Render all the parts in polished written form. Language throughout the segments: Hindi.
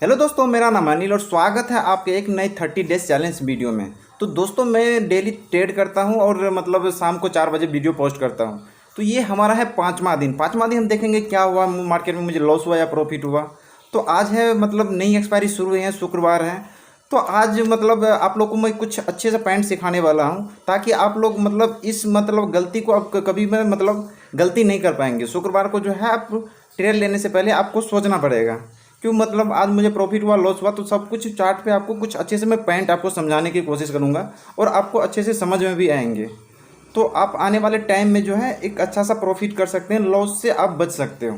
हेलो दोस्तों, मेरा नाम अनिल और स्वागत है आपके एक नई 30 डेज चैलेंज वीडियो में। तो दोस्तों, मैं डेली ट्रेड करता हूं और मतलब शाम को 4 बजे वीडियो पोस्ट करता हूं। तो ये हमारा है पाँचवा दिन हम देखेंगे क्या हुआ मार्केट में, मुझे लॉस हुआ या प्रॉफिट हुआ। तो आज है मतलब नई एक्सपायरी शुरू हुई है, शुक्रवार है। तो आज मतलब आप लोग को मैं कुछ अच्छे से पॉइंट सिखाने वाला हूं ताकि आप लोग मतलब इस मतलब गलती को अब कभी में मतलब गलती नहीं कर पाएंगे। शुक्रवार को जो है आप ट्रेड लेने से पहले आपको सोचना पड़ेगा क्यों मतलब आज मुझे प्रॉफिट हुआ लॉस हुआ। तो सब कुछ चार्ट पे आपको कुछ अच्छे से मैं पॉइंट आपको समझाने की कोशिश करूंगा और आपको अच्छे से समझ में भी आएंगे। तो आप आने वाले टाइम में जो है एक अच्छा सा प्रॉफिट कर सकते हैं, लॉस से आप बच सकते हो।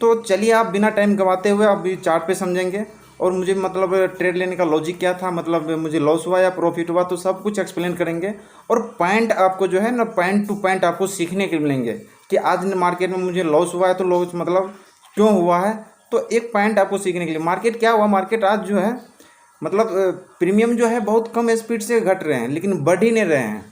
तो चलिए आप बिना टाइम गंवाते हुए अभी चार्ट पे समझेंगे और मुझे मतलब ट्रेड लेने का लॉजिक क्या था, मतलब मुझे लॉस हुआ या प्रॉफिट हुआ, तो सब कुछ एक्सप्लेन करेंगे। और पॉइंट आपको जो है ना पॉइंट टू पॉइंट आपको सीखने के मिलेंगे कि आज मार्केट में मुझे लॉस हुआ है तो लॉस मतलब क्यों हुआ है। तो एक पॉइंट आपको सीखने के लिए, मार्केट क्या हुआ, मार्केट आज जो है मतलब प्रीमियम जो है बहुत कम स्पीड से घट रहे हैं लेकिन बढ़ ही नहीं रहे हैं।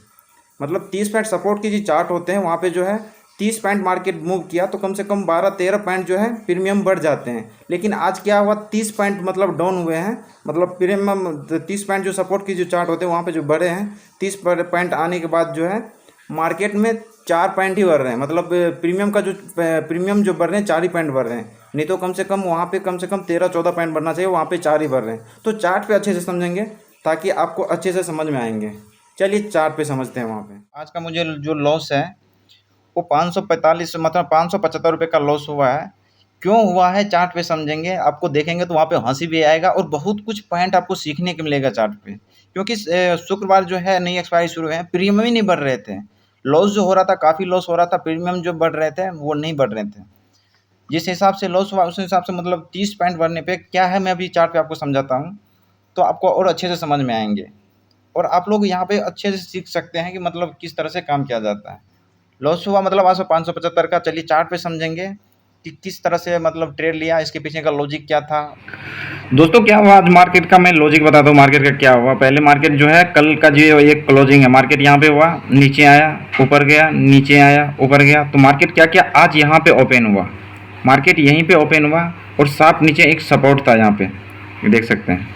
मतलब 30 पॉइंट सपोर्ट के जो चार्ट होते हैं वहाँ पे जो है 30 पॉइंट मार्केट मूव किया तो कम से कम 12-13 पॉइंट जो है प्रीमियम बढ़ जाते हैं। लेकिन आज क्या हुआ, 30 पॉइंट मतलब डाउन हुए हैं। मतलब प्रीमियम 30 पॉइंट जो सपोर्ट की जो चार्ट होते हैं वहाँ पे जो बढ़े हैं, 30 पॉइंट आने के बाद जो है मार्केट में 4 पॉइंट ही बढ़ रहे हैं। मतलब प्रीमियम जो बढ़ रहे हैं 4 ही पॉइंट बढ़ रहे हैं, नहीं तो कम से कम वहाँ पे कम से कम 13-14 पॉइंट बढ़ना चाहिए, वहाँ पे 4 ही बढ़ रहे हैं। तो चार्ट पे अच्छे से समझेंगे ताकि आपको अच्छे से समझ में आएंगे। चलिए चार्ट पे समझते हैं। वहाँ पे आज का मुझे जो लॉस है वो 545 मतलब 575 रुपये का लॉस हुआ है। क्यों हुआ है चार्ट पे समझेंगे, आपको देखेंगे तो वहाँ पे हंसी भी आएगा और बहुत कुछ पॉइंट आपको सीखने को मिलेगा चार्ट पे। क्योंकि शुक्रवार जो है नई एक्सपायरी शुरू है, प्रीमियम ही नहीं बढ़ रहे थे। लॉस जो हो रहा था काफ़ी लॉस हो रहा था, प्रीमियम जो बढ़ रहे थे वो नहीं बढ़ रहे थे। जिस हिसाब से लॉस हुआ उस हिसाब से मतलब 30 पॉइंट बढ़ने पे क्या है मैं अभी चार्ट पे आपको समझाता हूँ तो आपको और अच्छे से समझ में आएंगे और आप लोग यहाँ पे अच्छे से सीख सकते हैं कि मतलब किस तरह से काम किया जाता है। लॉस हुआ मतलब आज 575 का। चलिए चार्ट पे समझेंगे कि किस तरह से मतलब ट्रेड लिया, इसके पीछे का लॉजिक क्या था। दोस्तों क्या हुआ आज मार्केट का, मैं लॉजिक बताता हूँ मार्केट का क्या हुआ। पहले मार्केट जो है कल का जो एक क्लोजिंग है, मार्केट यहाँ पे हुआ, नीचे आया, ऊपर गया, नीचे आया, ऊपर गया। तो मार्केट क्या किया, आज यहाँ पे ओपन हुआ, मार्केट यहीं पे ओपन हुआ और साफ नीचे एक सपोर्ट था यहाँ पे, ये देख सकते हैं।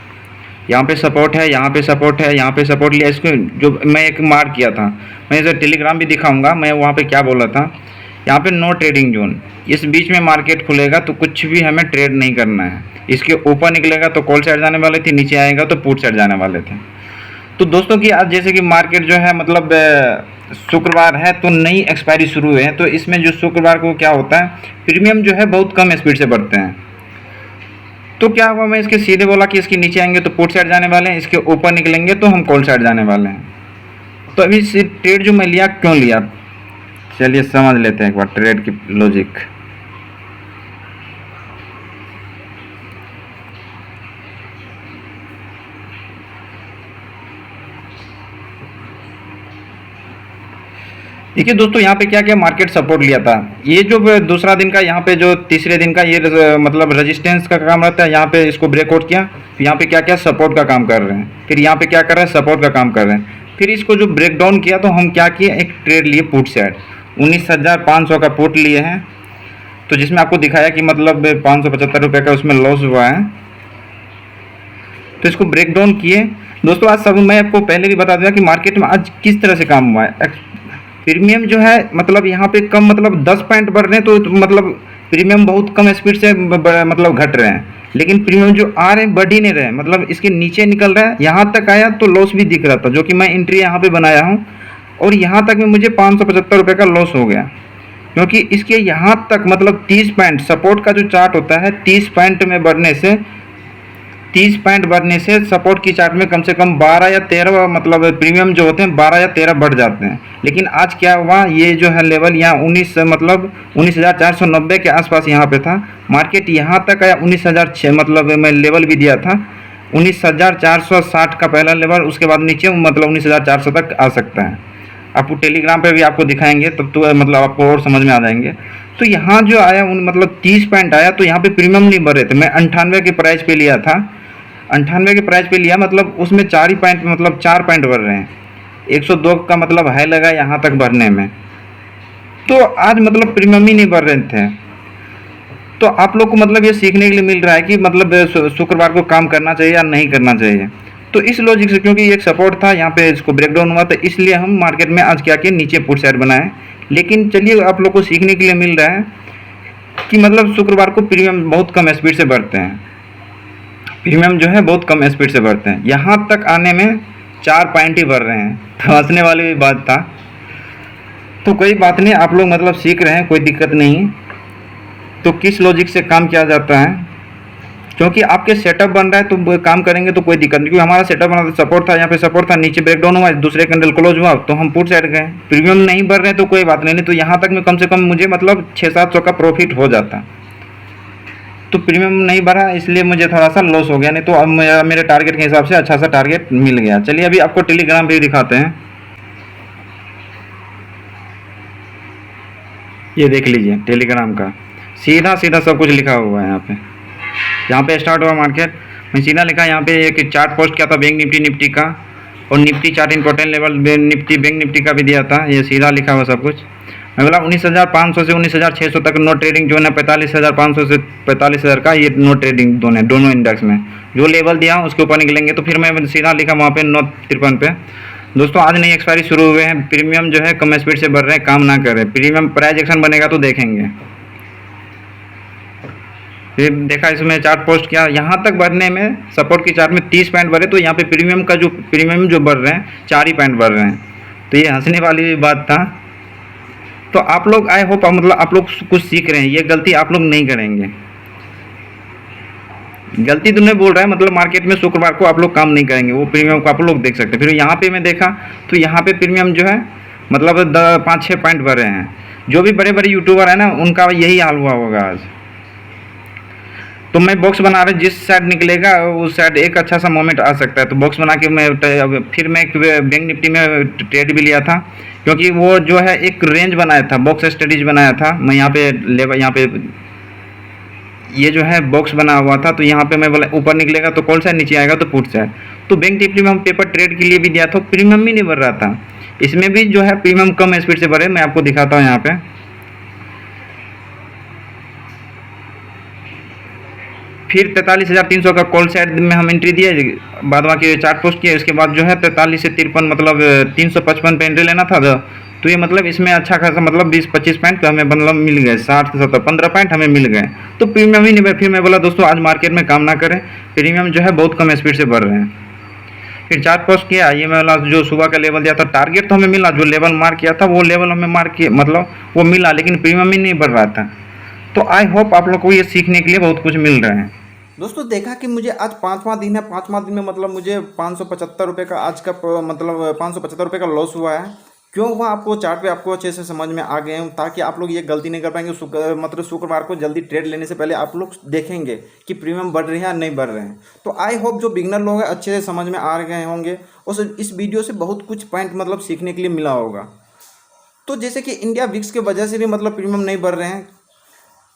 यहाँ पे सपोर्ट है, यहाँ पे सपोर्ट है, यहाँ पे सपोर्ट लिया। इसको जो मैं एक मार्क किया था, मैं इसे टेलीग्राम भी दिखाऊंगा, मैं वहाँ पे क्या बोला था। यहाँ पे नो ट्रेडिंग जोन, इस बीच में मार्केट खुलेगा तो कुछ भी हमें ट्रेड नहीं करना है। इसके ऊपर निकलेगा तो कॉल साइड जाने वाले थे, नीचे आएगा तो पुट साइड जाने वाले थे। तो दोस्तों की आज जैसे कि मार्केट जो है मतलब शुक्रवार है तो नई एक्सपायरी शुरू है, तो इसमें जो शुक्रवार को क्या होता है, प्रीमियम जो है बहुत कम स्पीड से बढ़ते हैं। तो क्या हुआ, मैं इसके सीधे बोला कि इसके नीचे आएंगे तो पुट साइड जाने वाले हैं, इसके ऊपर निकलेंगे तो हम कॉल साइड जाने वाले हैं। तो अभी इस ट्रेड जो मैं लिया क्यों लिया, चलिए समझ लेते हैं एक बार ट्रेड की लॉजिक। देखिए दोस्तों, यहाँ पे क्या क्या मार्केट सपोर्ट लिया था। ये जो दूसरा दिन का, यहाँ पे जो तीसरे दिन का ये मतलब रेजिस्टेंस का काम रहता है, यहाँ पे इसको ब्रेकआउट किया, फिर यहाँ पे क्या क्या सपोर्ट का काम कर रहे हैं, फिर यहाँ पे क्या कर रहे हैं, सपोर्ट का काम कर रहे हैं। फिर इसको जो ब्रेक डाउन किया तो हम क्या किए, एक ट्रेड लिए पुट साइड, 19,500 का पुट लिए हैं। तो जिसमें आपको दिखाया कि मतलब 575 रुपये का उसमें लॉस हुआ है, तो इसको ब्रेक डाउन किए। दोस्तों आज सब मैं आपको पहले भी बता दिया कि मार्केट में आज किस तरह से काम हुआ है। प्रीमियम जो है मतलब यहाँ पे कम मतलब 10 पॉइंट बढ़ रहे हैं तो मतलब प्रीमियम बहुत कम स्पीड से मतलब घट रहे हैं, लेकिन प्रीमियम जो आ रहे हैं बढ़ ही नहीं रहे हैं। मतलब इसके नीचे निकल रहा है, यहाँ तक आया तो लॉस भी दिख रहा था, जो कि मैं एंट्री यहाँ पे बनाया हूँ और यहाँ तक में मुझे 575 रुपये का लॉस हो गया। क्योंकि इसके यहाँ तक मतलब 30 पॉइंट सपोर्ट का जो चार्ट होता है, 30 पॉइंट में बढ़ने से 30 पॉइंट बढ़ने से सपोर्ट की चार्ट में कम से कम 12 या 13 मतलब प्रीमियम जो होते हैं 12 या 13 बढ़ जाते हैं। लेकिन आज क्या हुआ, ये जो है लेवल यहाँ 19 मतलब 19,490 के आसपास यहाँ पे था। मार्केट यहाँ तक आया 19,006, मतलब मैं लेवल भी दिया था 19,460 का पहला लेवल, उसके बाद नीचे मतलब 19,400 तक आ सकता है। आपको टेलीग्राम पे भी आपको दिखाएंगे तब तो मतलब आपको और समझ में आ जाएंगे। तो यहाँ जो आया उन मतलब 30 पॉइंट आया तो यहाँ पे प्रीमियम नहीं बढ़ रहे थे। मैं 98 के प्राइस पे लिया था, 98 के प्राइस पे लिया, मतलब उसमें 4 ही पॉइंट मतलब 4 पॉइंट बढ़ रहे हैं। 102 का मतलब हाई लगा यहाँ तक भरने में, तो आज मतलब प्रीमियम ही नहीं बढ़ रहे थे। तो आप लोग को मतलब ये सीखने के लिए मिल रहा है कि मतलब शुक्रवार को काम करना चाहिए या नहीं करना चाहिए। तो इस लॉजिक से, क्योंकि एक सपोर्ट था यहाँ पे इसको ब्रेकडाउन हुआ, तो इसलिए हम मार्केट में आज क्या किए, नीचे पुट साइड बनाए। लेकिन चलिए आप लोग को सीखने के लिए मिल रहा है कि मतलब शुक्रवार को प्रीमियम बहुत कम स्पीड से बढ़ते हैं, प्रीमियम जो है बहुत कम स्पीड से बढ़ते हैं। यहाँ तक आने में 4 पॉइंट ही बढ़ रहे हैं, तो हंसने वाली भी बात था। तो कोई बात नहीं, आप लोग मतलब सीख रहे हैं, कोई दिक्कत नहीं। तो किस लॉजिक से काम किया जाता है, क्योंकि आपके सेटअप बन रहा है तो काम करेंगे तो कोई दिक्कत नहीं। क्योंकि हमारा सेटअप बना था, सपोर्ट था, यहाँ पे सपोर्ट था, नीचे ब्रेकडाउन हुआ, दूसरे कैंडल क्लोज हुआ तो हम पुट साइड गए। प्रीमियम नहीं बढ़ रहे तो कोई बात नहीं, तो यहाँ तक में कम से कम मुझे मतलब 600-700 का प्रॉफिट हो जाता। तो प्रीमियम नहीं बढ़ा इसलिए मुझे थोड़ा सा लॉस हो गया, नहीं तो अब मेरे टारगेट के हिसाब से अच्छा सा टारगेट मिल गया। चलिए अभी आपको टेलीग्राम पे दिखाते हैं। ये देख लीजिए टेलीग्राम का, सीधा सीधा सब कुछ लिखा हुआ है यहाँ पे स्टार्ट हुआ मार्केट, मैं सीधा लिखा यहाँ पे एक चार्ट पोस्ट किया था बैंक निफ्टी का, और Nifty chart important level Nifty bank Nifty का भी दिया था, ये सीधा लिखा हुआ सब कुछ। मैं बोला 19,500 से 19,600 तक नो ट्रेडिंग जोन है, 45,500 से 45,000 का ये नो ट्रेडिंग जोन है दोनों इंडेक्स में। जो लेवल दिया उसके ऊपर निकलेंगे, तो फिर मैं सीधा लिखा वहाँ पे 953 पे। दोस्तों आज नई एक्सपायरी शुरू हुए हैं, प्रीमियम जो है कम स्पीड से बढ़ रहे हैं, काम ना करें। प्रीमियम प्राइस एक्शन बनेगा तो देखेंगे। फिर देखा इसमें चार्ट पोस्ट किया, यहाँ तक बढ़ने में सपोर्ट की चार्ट में 30 पॉइंट बढ़े, तो यहाँ पे प्रीमियम जो बढ़ रहे हैं 4 ही पॉइंट बढ़ रहे हैं। तो ये हंसने वाली बात था। तो आप लोग आई होप मतलब आप लोग कुछ सीख रहे हैं, ये गलती आप लोग नहीं करेंगे। गलती तो नहीं बोल रहा है, मतलब मार्केट में शुक्रवार को आप लोग काम नहीं करेंगे, वो प्रीमियम को आप लोग देख सकते हैं। फिर यहाँ पे मैं देखा तो यहाँ पे प्रीमियम जो है मतलब 5-6 पॉइंट बढ़ रहे हैं। जो भी बड़े बड़े यूट्यूबर हैं ना, उनका यही हाल हुआ होगा आज। तो मैं बॉक्स बना रहा, जिस साइड निकलेगा उस साइड एक अच्छा सा मोमेंट आ सकता है, तो बॉक्स बना के फिर मैं एक बैंक निफ्टी में ट्रेड भी लिया था, क्योंकि वो जो है एक रेंज बनाया था, बॉक्स स्टडीज बनाया था मैं। यहाँ पे यहाँ पे ये जो है बॉक्स बना हुआ था, तो यहाँ पे मैं बोला ऊपर निकलेगा तो कॉल साइड, नीचे आएगा तो पुट साइड। तो बैंक निफ्टी में हम पेपर ट्रेड के लिए भी दिया था, प्रीमियम भी नहीं बढ़ रहा था। इसमें भी जो है प्रीमियम कम स्पीड से बढ़े, मैं आपको दिखाता हूँ यहाँ पे। फिर 43,300 का कॉल साइड में हम एंट्री दिए, बाद बाकी चार्ट पोस्ट किया। इसके बाद जो है 43 से 53 मतलब 355 पे एंट्री लेना था। तो ये मतलब इसमें अच्छा खासा मतलब 20-25 पॉइंट हमें मतलब मिल गए, 60-70 15 पॉइंट हमें मिल गए। तो प्रीमियम ही नहीं। फिर मैं बोला दोस्तों आज मार्केट में काम ना करें, प्रीमियम जो है बहुत कम स्पीड से बढ़ रहे हैं। फिर चार्ट पोस्ट किया, ये मैं जो सुबह का लेवल दिया था, टारगेट तो हमें मिला, जो लेवल मार्क किया था वो लेवल हमें मार्क किया, मतलब वो मिला, लेकिन प्रीमियम ही नहीं बढ़ रहा था। तो आई होप आप लोग को ये सीखने के लिए बहुत कुछ मिल रहा है। दोस्तों देखा कि मुझे आज 5वां दिन है, 5वां दिन में मतलब मुझे 575 रुपये का आज का मतलब 575 रुपये का लॉस हुआ है। क्यों हुआ आपको चार्ट पे आपको अच्छे से समझ में आ गए हैं, ताकि आप लोग ये गलती नहीं कर पाएंगे। मतलब शुक्रवार को जल्दी ट्रेड लेने से पहले आप लोग देखेंगे कि प्रीमियम बढ़ रहे हैं या नहीं बढ़ रहे हैं। तो आई होप जो बिगनर लोग हैं अच्छे से समझ में आ गए होंगे, और इस वीडियो से बहुत कुछ पॉइंट मतलब सीखने के लिए मिला होगा। तो जैसे कि इंडिया विक्स की वजह से भी मतलब प्रीमियम नहीं बढ़ रहे हैं।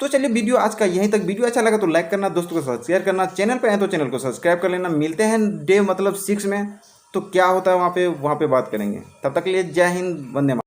तो चलिए वीडियो आज का यहीं तक। वीडियो अच्छा लगा तो लाइक करना, दोस्तों के साथ शेयर करना, चैनल पे आए तो चैनल को सब्सक्राइब कर लेना। मिलते हैं डे मतलब 6 में, तो क्या होता है वहाँ पे बात करेंगे। तब तक के लिए जय हिंद, वंदे मातरम।